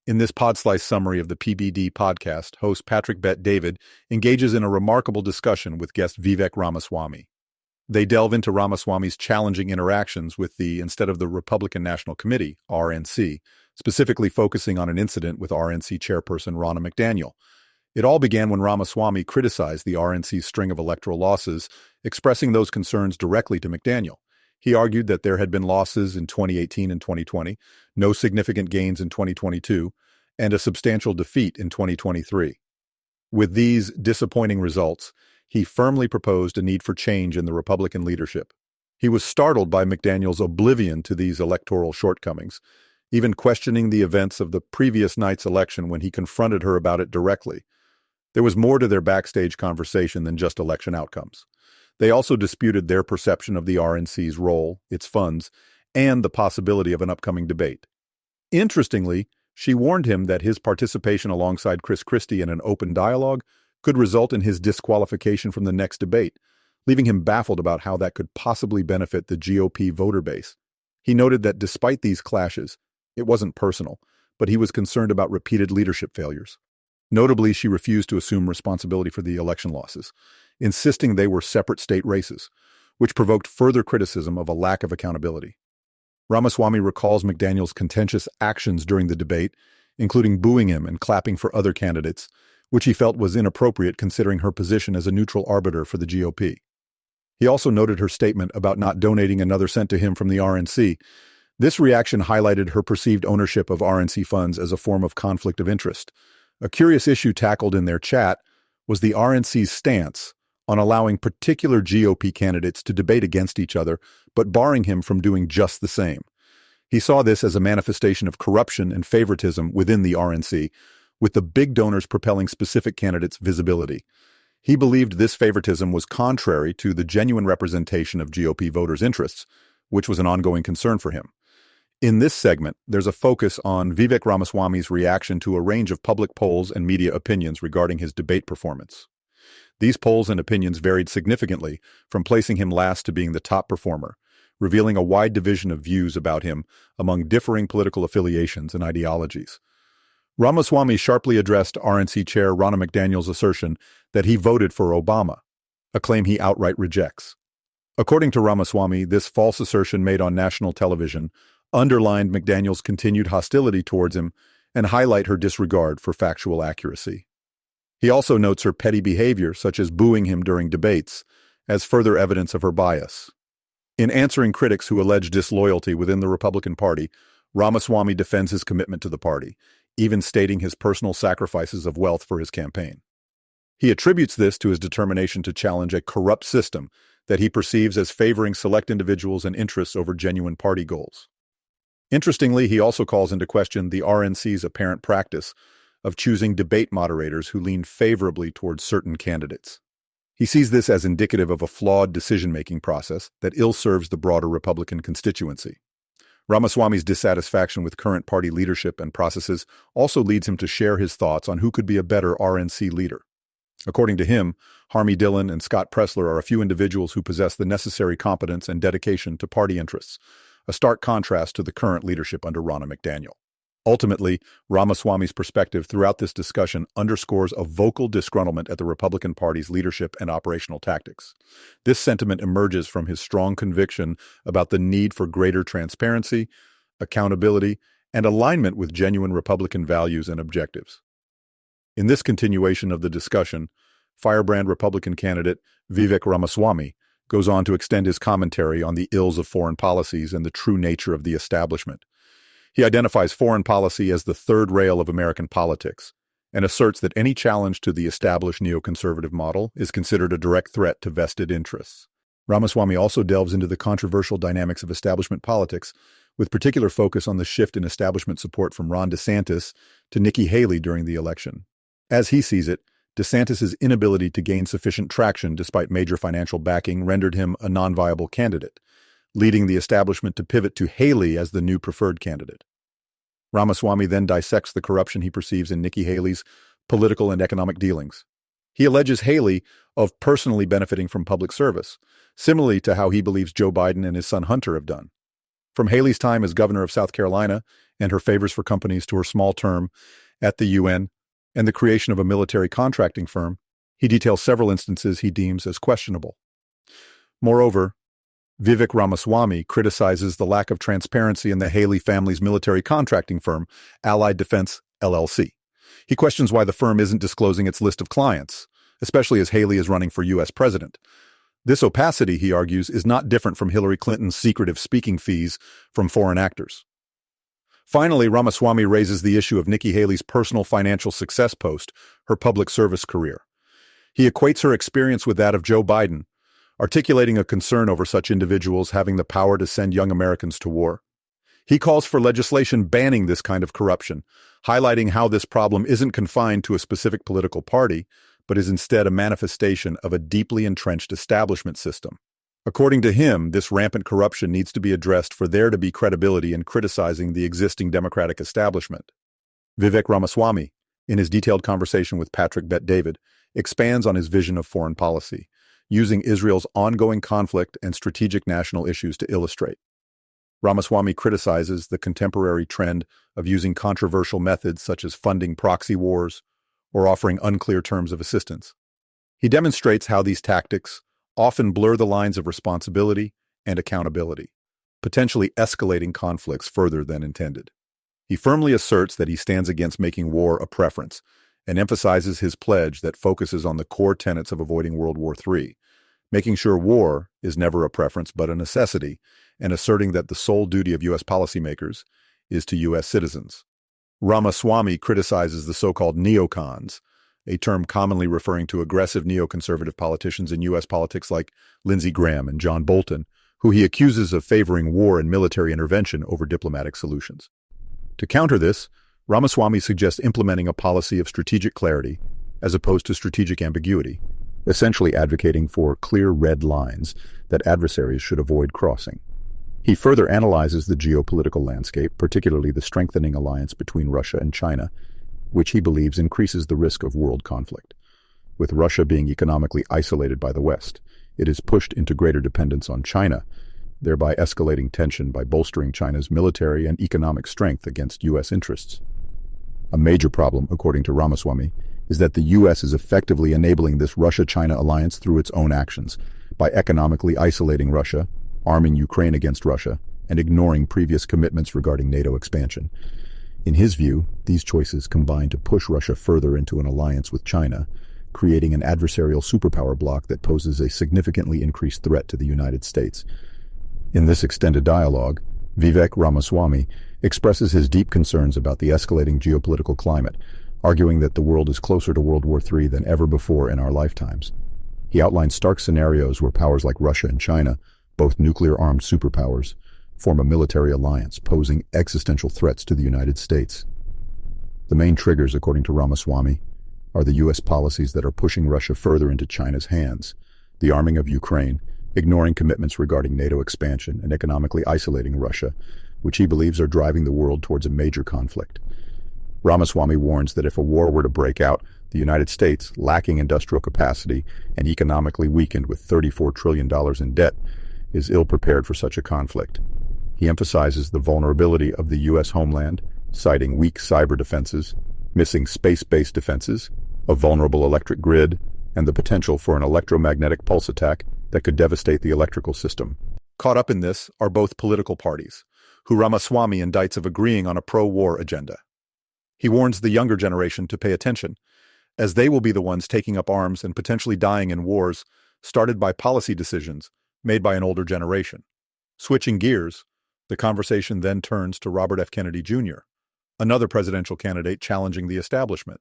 In this Podslice summary of the PBD Podcast, host Patrick Bet-David engages in a remarkable discussion with guest Vivek Ramaswamy. They delve into Ramaswamy's challenging interactions with instead of the Republican National Committee, RNC, specifically focusing on an incident with RNC chairperson Ronna McDaniel. It all began when Ramaswamy criticized the RNC's string of electoral losses, expressing those concerns directly to McDaniel. He argued that there had been losses in 2018 and 2020, no significant gains in 2022, and a substantial defeat in 2023. With these disappointing results, he firmly proposed a need for change in the Republican leadership. He was startled by McDaniel's oblivion to these electoral shortcomings, even questioning the events of the previous night's election when he confronted her about it directly. There was more to their backstage conversation than just election outcomes. They also disputed their perception of the RNC's role, its funds, and the possibility of an upcoming debate. Interestingly, she warned him that his participation alongside Chris Christie in an open dialogue could result in his disqualification from the next debate, leaving him baffled about how that could possibly benefit the GOP voter base. He noted that despite these clashes, it wasn't personal, but he was concerned about repeated leadership failures. Notably, she refused to assume responsibility for the election losses, insisting they were separate state races, which provoked further criticism of a lack of accountability. Ramaswamy recalls McDaniel's contentious actions during the debate, including booing him and clapping for other candidates, which he felt was inappropriate considering her position as a neutral arbiter for the GOP. He also noted her statement about not donating another cent to him from the RNC. This reaction highlighted her perceived ownership of RNC funds as a form of conflict of interest. A curious issue tackled in their chat was the RNC's stance on allowing particular GOP candidates to debate against each other, but barring him from doing just the same. He saw this as a manifestation of corruption and favoritism within the RNC, with the big donors propelling specific candidates' visibility. He believed this favoritism was contrary to the genuine representation of GOP voters' interests, which was an ongoing concern for him. In this segment, there's a focus on Vivek Ramaswamy's reaction to a range of public polls and media opinions regarding his debate performance. These polls and opinions varied significantly, from placing him last to being the top performer, revealing a wide division of views about him among differing political affiliations and ideologies. Ramaswamy sharply addressed RNC Chair Ronna McDaniel's assertion that he voted for Obama, a claim he outright rejects. According to Ramaswamy, this false assertion made on national television underlined McDaniel's continued hostility towards him and highlight her disregard for factual accuracy. He also notes her petty behavior, such as booing him during debates, as further evidence of her bias. In answering critics who allege disloyalty within the Republican Party, Ramaswamy defends his commitment to the party, even stating his personal sacrifices of wealth for his campaign. He attributes this to his determination to challenge a corrupt system that he perceives as favoring select individuals and interests over genuine party goals. Interestingly, he also calls into question the RNC's apparent practice of choosing debate moderators who lean favorably towards certain candidates. He sees this as indicative of a flawed decision-making process that ill-serves the broader Republican constituency. Ramaswamy's dissatisfaction with current party leadership and processes also leads him to share his thoughts on who could be a better RNC leader. According to him, Harmy Dillon and Scott Pressler are a few individuals who possess the necessary competence and dedication to party interests, a stark contrast to the current leadership under Ronna McDaniel. Ultimately, Ramaswamy's perspective throughout this discussion underscores a vocal disgruntlement at the Republican Party's leadership and operational tactics. This sentiment emerges from his strong conviction about the need for greater transparency, accountability, and alignment with genuine Republican values and objectives. In this continuation of the discussion, firebrand Republican candidate Vivek Ramaswamy goes on to extend his commentary on the ills of foreign policies and the true nature of the establishment. He identifies foreign policy as the third rail of American politics and asserts that any challenge to the established neoconservative model is considered a direct threat to vested interests. Ramaswamy also delves into the controversial dynamics of establishment politics, with particular focus on the shift in establishment support from Ron DeSantis to Nikki Haley during the election. As he sees it, DeSantis' inability to gain sufficient traction despite major financial backing rendered him a non-viable candidate, leading the establishment to pivot to Haley as the new preferred candidate. Ramaswamy then dissects the corruption he perceives in Nikki Haley's political and economic dealings. He alleges Haley of personally benefiting from public service, similarly to how he believes Joe Biden and his son Hunter have done. From Haley's time as governor of South Carolina and her favors for companies to her small term at the UN and the creation of a military contracting firm, he details several instances he deems as questionable. Moreover, Vivek Ramaswamy criticizes the lack of transparency in the Haley family's military contracting firm, Allied Defense, LLC. He questions why the firm isn't disclosing its list of clients, especially as Haley is running for U.S. president. This opacity, he argues, is not different from Hillary Clinton's secretive speaking fees from foreign actors. Finally, Ramaswamy raises the issue of Nikki Haley's personal financial success post, her public service career. He equates her experience with that of Joe Biden, articulating a concern over such individuals having the power to send young Americans to war. He calls for legislation banning this kind of corruption, highlighting how this problem isn't confined to a specific political party, but is instead a manifestation of a deeply entrenched establishment system. According to him, this rampant corruption needs to be addressed for there to be credibility in criticizing the existing democratic establishment. Vivek Ramaswamy, in his detailed conversation with Patrick Bet-David, expands on his vision of foreign policy, using Israel's ongoing conflict and strategic national issues to illustrate. Ramaswamy criticizes the contemporary trend of using controversial methods such as funding proxy wars or offering unclear terms of assistance. He demonstrates how these tactics often blur the lines of responsibility and accountability, potentially escalating conflicts further than intended. He firmly asserts that he stands against making war a preference and emphasizes his pledge that focuses on the core tenets of avoiding World War III, making sure war is never a preference but a necessity, and asserting that the sole duty of U.S. policymakers is to U.S. citizens. Ramaswamy criticizes the so-called neocons, a term commonly referring to aggressive neoconservative politicians in U.S. politics like Lindsey Graham and John Bolton, who he accuses of favoring war and military intervention over diplomatic solutions. To counter this, Ramaswamy suggests implementing a policy of strategic clarity as opposed to strategic ambiguity, essentially advocating for clear red lines that adversaries should avoid crossing. He further analyzes the geopolitical landscape, particularly the strengthening alliance between Russia and China, which he believes increases the risk of world conflict. With Russia being economically isolated by the West, it is pushed into greater dependence on China, thereby escalating tension by bolstering China's military and economic strength against U.S. interests. A major problem, according to Ramaswamy, is that the U.S. is effectively enabling this Russia-China alliance through its own actions, by economically isolating Russia, arming Ukraine against Russia, and ignoring previous commitments regarding NATO expansion. In his view, these choices combine to push Russia further into an alliance with China, creating an adversarial superpower bloc that poses a significantly increased threat to the United States. In this extended dialogue, Vivek Ramaswamy expresses his deep concerns about the escalating geopolitical climate, arguing that the world is closer to World War III than ever before in our lifetimes. He outlines stark scenarios where powers like Russia and China, both nuclear-armed superpowers, form a military alliance posing existential threats to the United States. The main triggers, according to Ramaswamy, are the U.S. policies that are pushing Russia further into China's hands, the arming of Ukraine, ignoring commitments regarding NATO expansion, and economically isolating Russia, which he believes are driving the world towards a major conflict. Ramaswamy warns that if a war were to break out, the United States, lacking industrial capacity and economically weakened with $34 trillion in debt, is ill-prepared for such a conflict. He emphasizes the vulnerability of the U.S. homeland, citing weak cyber defenses, missing space-based defenses, a vulnerable electric grid, and the potential for an electromagnetic pulse attack that could devastate the electrical system. Caught up in this are both political parties, who Ramaswamy indicts of agreeing on a pro-war agenda. He warns the younger generation to pay attention, as they will be the ones taking up arms and potentially dying in wars started by policy decisions made by an older generation. Switching gears, the conversation then turns to Robert F. Kennedy Jr., another presidential candidate challenging the establishment.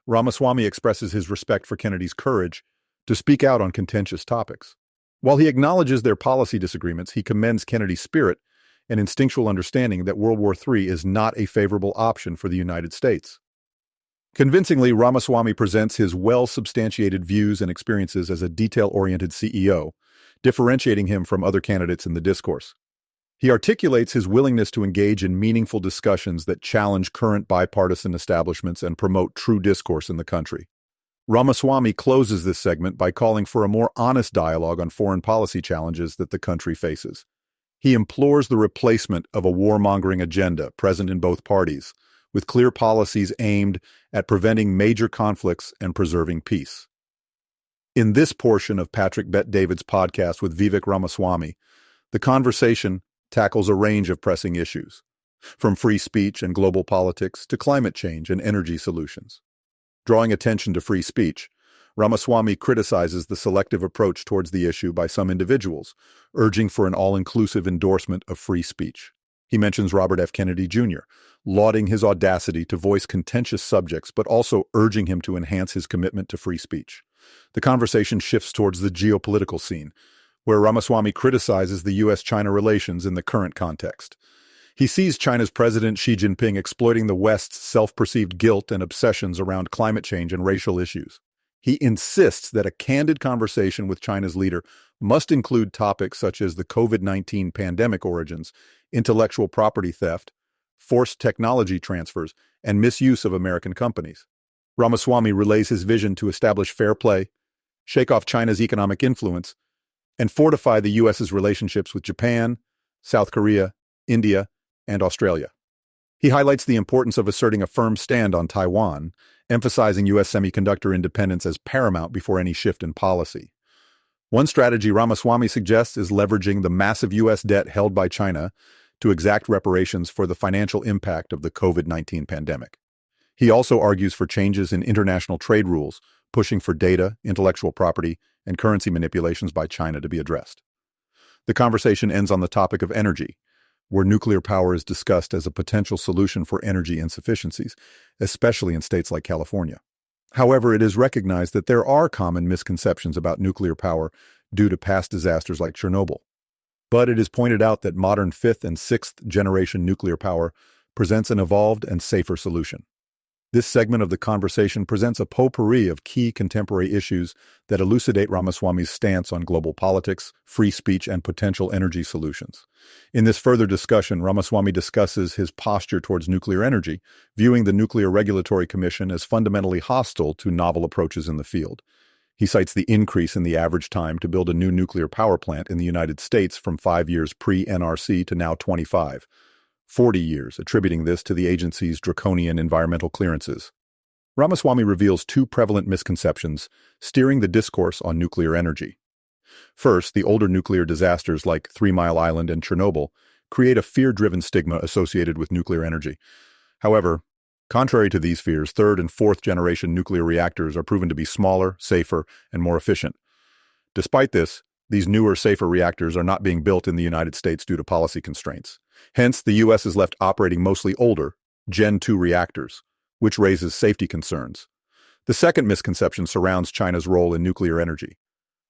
Ramaswamy expresses his respect for Kennedy's courage to speak out on contentious topics. While he acknowledges their policy disagreements, he commends Kennedy's spirit and instinctual understanding that World War III is not a favorable option for the United States. Convincingly, Ramaswamy presents his well-substantiated views and experiences as a detail-oriented CEO, differentiating him from other candidates in the discourse. He articulates his willingness to engage in meaningful discussions that challenge current bipartisan establishments and promote true discourse in the country. Ramaswamy closes this segment by calling for a more honest dialogue on foreign policy challenges that the country faces. He implores the replacement of a warmongering agenda present in both parties, with clear policies aimed at preventing major conflicts and preserving peace. In this portion of Patrick Bet-David's podcast with Vivek Ramaswamy, the conversation tackles a range of pressing issues, from free speech and global politics to climate change and energy solutions. Drawing attention to free speech, Ramaswamy criticizes the selective approach towards the issue by some individuals, urging for an all-inclusive endorsement of free speech. He mentions Robert F. Kennedy Jr., lauding his audacity to voice contentious subjects, but also urging him to enhance his commitment to free speech. The conversation shifts towards the geopolitical scene, where Ramaswamy criticizes the U.S.-China relations in the current context. He sees China's President Xi Jinping exploiting the West's self-perceived guilt and obsessions around climate change and racial issues. He insists that a candid conversation with China's leader must include topics such as the COVID-19 pandemic origins, intellectual property theft, forced technology transfers, and misuse of American companies. Ramaswamy relays his vision to establish fair play, shake off China's economic influence, and fortify the U.S.'s relationships with Japan, South Korea, India, and Australia. He highlights the importance of asserting a firm stand on Taiwan, emphasizing U.S. semiconductor independence as paramount before any shift in policy. One strategy Ramaswamy suggests is leveraging the massive U.S. debt held by China to exact reparations for the financial impact of the COVID-19 pandemic. He also argues for changes in international trade rules, pushing for data, intellectual property, and currency manipulations by China to be addressed. The conversation ends on the topic of energy, where nuclear power is discussed as a potential solution for energy insufficiencies, especially in states like California. However, it is recognized that there are common misconceptions about nuclear power due to past disasters like Chernobyl. But it is pointed out that modern 5th and 6th generation nuclear power presents an evolved and safer solution. This segment of the conversation presents a potpourri of key contemporary issues that elucidate Ramaswamy's stance on global politics, free speech, and potential energy solutions. In this further discussion, Ramaswamy discusses his posture towards nuclear energy, viewing the Nuclear Regulatory Commission as fundamentally hostile to novel approaches in the field. He cites the increase in the average time to build a new nuclear power plant in the United States from 5 years pre-NRC to now 25. 40 years, attributing this to the agency's draconian environmental clearances. Ramaswamy reveals two prevalent misconceptions steering the discourse on nuclear energy. First, the older nuclear disasters like 3 Mile Island and Chernobyl create a fear-driven stigma associated with nuclear energy. However, contrary to these fears, 3rd and 4th generation nuclear reactors are proven to be smaller, safer, and more efficient. Despite this, these newer, safer reactors are not being built in the United States due to policy constraints. Hence, the U.S. is left operating mostly older, Gen 2 reactors, which raises safety concerns. The second misconception surrounds China's role in nuclear energy.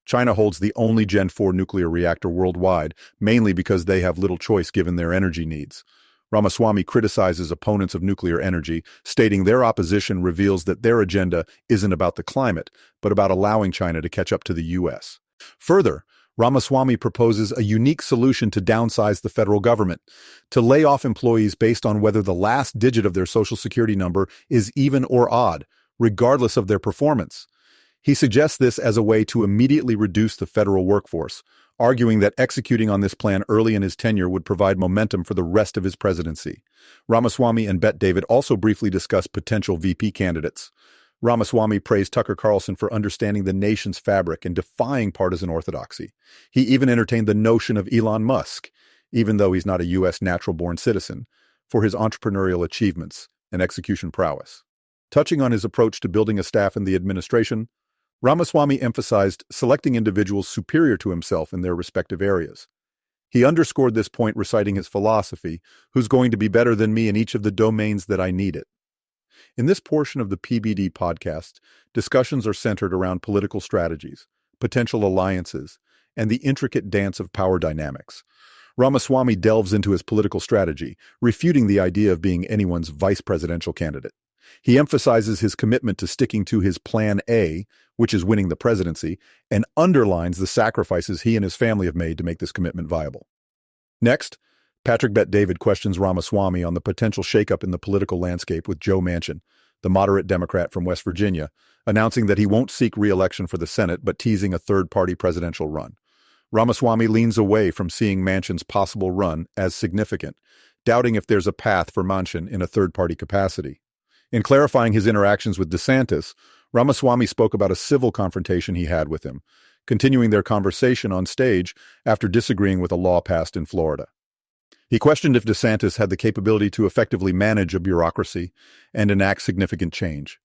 China holds the only Gen 4 nuclear reactor worldwide, mainly because they have little choice given their energy needs. Ramaswamy criticizes opponents of nuclear energy, stating their opposition reveals that their agenda isn't about the climate, but about allowing China to catch up to the U.S. Further, Ramaswamy proposes a unique solution to downsize the federal government, to lay off employees based on whether the last digit of their Social Security number is even or odd, regardless of their performance. He suggests this as a way to immediately reduce the federal workforce, arguing that executing on this plan early in his tenure would provide momentum for the rest of his presidency. Ramaswamy and Bet-David also briefly discuss potential VP candidates. Ramaswamy praised Tucker Carlson for understanding the nation's fabric and defying partisan orthodoxy. He even entertained the notion of Elon Musk, even though he's not a U.S. natural-born citizen, for his entrepreneurial achievements and execution prowess. Touching on his approach to building a staff in the administration, Ramaswamy emphasized selecting individuals superior to himself in their respective areas. He underscored this point reciting his philosophy, who's going to be better than me in each of the domains that I need it. In this portion of the PBD podcast, discussions are centered around political strategies, potential alliances, and the intricate dance of power dynamics. Ramaswamy delves into his political strategy, refuting the idea of being anyone's vice presidential candidate. He emphasizes his commitment to sticking to his Plan A, which is winning the presidency, and underlines the sacrifices he and his family have made to make this commitment viable. Next, Patrick Bet-David questions Ramaswamy on the potential shakeup in the political landscape with Joe Manchin, the moderate Democrat from West Virginia, announcing that he won't seek re-election for the Senate but teasing a third-party presidential run. Ramaswamy leans away from seeing Manchin's possible run as significant, doubting if there's a path for Manchin in a third-party capacity. In clarifying his interactions with DeSantis, Ramaswamy spoke about a civil confrontation he had with him, continuing their conversation on stage after disagreeing with a law passed in Florida. He questioned if DeSantis had the capability to effectively manage a bureaucracy and enact significant change.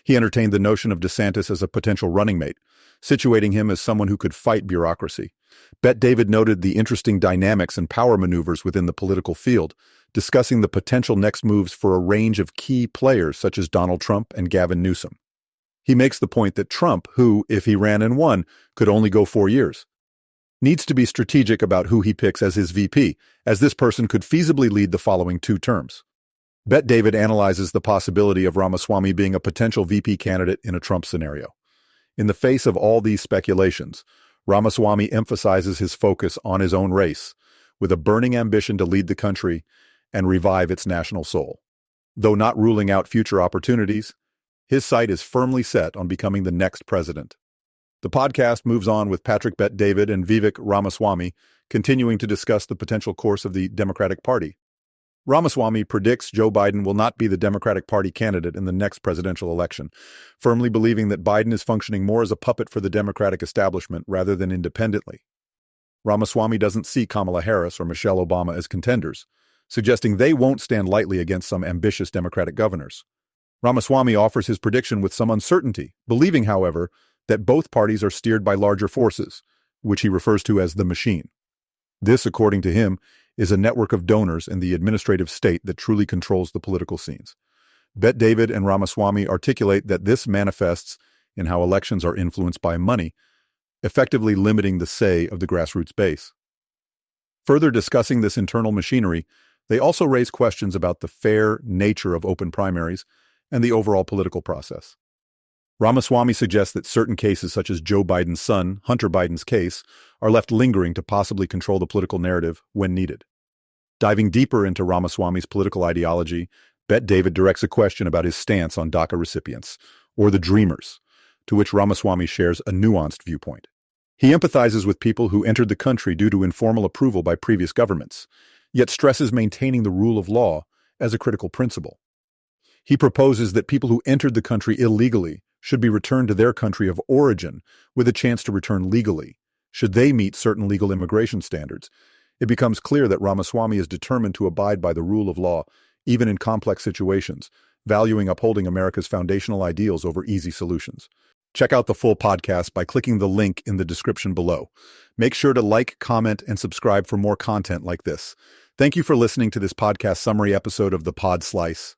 He entertained the notion of DeSantis as a potential running mate, situating him as someone who could fight bureaucracy. Bet David noted the interesting dynamics and power maneuvers within the political field, discussing the potential next moves for a range of key players such as Donald Trump and Gavin Newsom. He makes the point that Trump, who, if he ran and won, could only go 4 years, needs to be strategic about who he picks as his VP, as this person could feasibly lead the following 2 terms. Bet David analyzes the possibility of Ramaswamy being a potential VP candidate in a Trump scenario. In the face of all these speculations, Ramaswamy emphasizes his focus on his own race, with a burning ambition to lead the country and revive its national soul. Though not ruling out future opportunities, his sight is firmly set on becoming the next president. The podcast moves on with Patrick Bet David and Vivek Ramaswamy continuing to discuss the potential course of the Democratic Party. Ramaswamy predicts Joe Biden will not be the Democratic Party candidate in the next presidential election, firmly believing that Biden is functioning more as a puppet for the Democratic establishment rather than independently. Ramaswamy doesn't see Kamala Harris or Michelle Obama as contenders, suggesting they won't stand lightly against some ambitious Democratic governors. Ramaswamy offers his prediction with some uncertainty, believing, however, that both parties are steered by larger forces, which he refers to as the machine. This, according to him, is a network of donors in the administrative state that truly controls the political scenes. Bet David and Ramaswamy articulate that this manifests in how elections are influenced by money, effectively limiting the say of the grassroots base. Further discussing this internal machinery, they also raise questions about the fair nature of open primaries and the overall political process. Ramaswamy suggests that certain cases, such as Joe Biden's son, Hunter Biden's case, are left lingering to possibly control the political narrative when needed. Diving deeper into Ramaswamy's political ideology, Bet David directs a question about his stance on DACA recipients, or the Dreamers, to which Ramaswamy shares a nuanced viewpoint. He empathizes with people who entered the country due to informal approval by previous governments, yet stresses maintaining the rule of law as a critical principle. He proposes that people who entered the country illegally should be returned to their country of origin with a chance to return legally, should they meet certain legal immigration standards. It becomes clear that Ramaswamy is determined to abide by the rule of law, even in complex situations, valuing upholding America's foundational ideals over easy solutions. Check out the full podcast by clicking the link in the description below. Make sure to like, comment, and subscribe for more content like this. Thank you for listening to this podcast summary episode of the Pod Slice.